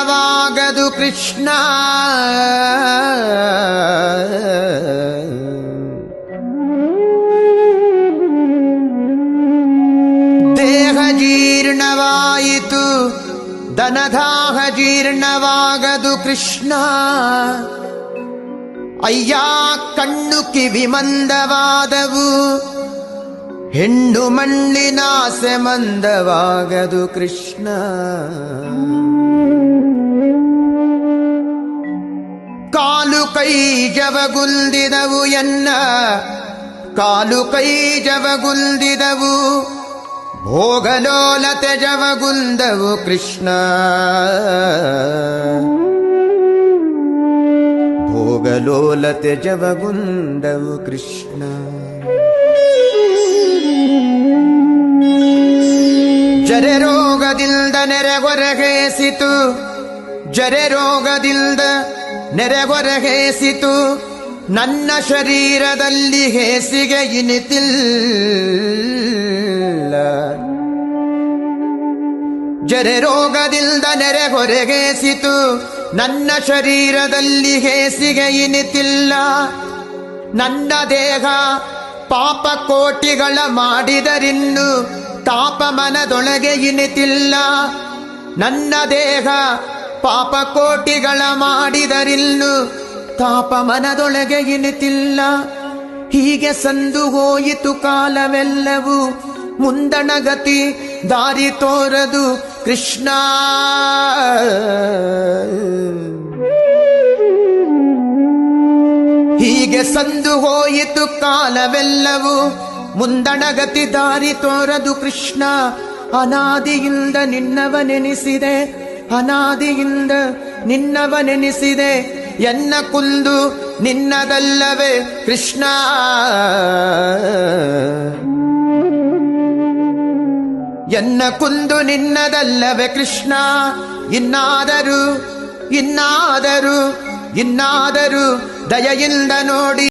ವಾಗದು ಕೃಷ್ಣ ದೇಹ ಜೀರ್ಣವಾಯಿತು ದನದಾಹ ಜೀರ್ಣವಾಗದು ಕೃಷ್ಣ ಅಯ್ಯ ಕಣ್ಣು ಕಿವಿ ಮಂದವಾದವು ಹೆಣ್ಣು ಮಣ್ಣಿನಾಸೆ ಮಂದವಾಗದು ಕೃಷ್ಣ ಕಾಲು ಕೈ ಜವಗುಲ್ದಿದವು ಎನ್ನ ಕಾಲು ಕೈ ಜವಗುಲ್ದಿದವು ಭೋಗಲೋಲತೆ ಜವಗುಲ್ದವು ಕೃಷ್ಣ ಭೋಗಲೋಲತೆ ಜವಗುಲ್ದವು ಕೃಷ್ಣ ಜರೆ ರೋಗದಿಂದ ನೆರೆಗೊರಗೇಸಿತು ಜರೆ ರೋಗದಿಂದ ನೆರೆಗೊರಗೇಸಿತು ನನ್ನ ಶರೀರದಲ್ಲಿ ಹೇಸಿಗೆ ಇನಿತಿಲ್ಲ ಜರೆ ರೋಗದಿಂದ ನೆರೆಗೊರಗೇಸಿತು ನನ್ನ ಶರೀರದಲ್ಲಿ ಹೇಸಿಗೆ ಇನಿತಿಲ್ಲ ನನ್ನ ದೇಹ ಪಾಪ ಕೋಟಿಗಳ ಮಾಡಿದರಿನ್ನು ತಾಪ ಮನದೊಳಗೆ ಇನಿತಿಲ್ಲ ನನ್ನ ದೇಹ ಪಾಪ ಕೋಟಿಗಳ ಮಾಡಿದರಿನ್ನು ತಾಪ ಮನದೊಳಗೆ ಇನಿತಿಲ್ಲ ಹೀಗೆ ಸಂದು ಹೋಯಿತು ಕಾಲವೆಲ್ಲವೂ ಮುಂದಣಗತಿ ದಾರಿ ತೋರದು ಕೃಷ್ಣ ಹೀಗೆ ಸಂದು ಹೋಯಿತು ಕಾಲವೆಲ್ಲವೂ ಮುಂದಣಗತಿ ದಾರಿ ತೋರದು ಕೃಷ್ಣ ಅನಾದಿಯಿಂದ ನಿನ್ನವನೆನಿಸಿದೆ ಅನಾದಿಯಿಂದ ನಿನ್ನವನೆನಿಸಿದೆ ಎನ್ನ ಕುಂದು ನಿನ್ನದಲ್ಲವೇ ಕೃಷ್ಣ ಎನ್ನ ಕುಂದು ನಿನ್ನದಲ್ಲವೇ ಕೃಷ್ಣ ಇನ್ನಾದರೂ ಇನ್ನಾದರೂ ಇನ್ನಾದರೂ ದಯೆಯಿಂದ ನೋಡಿ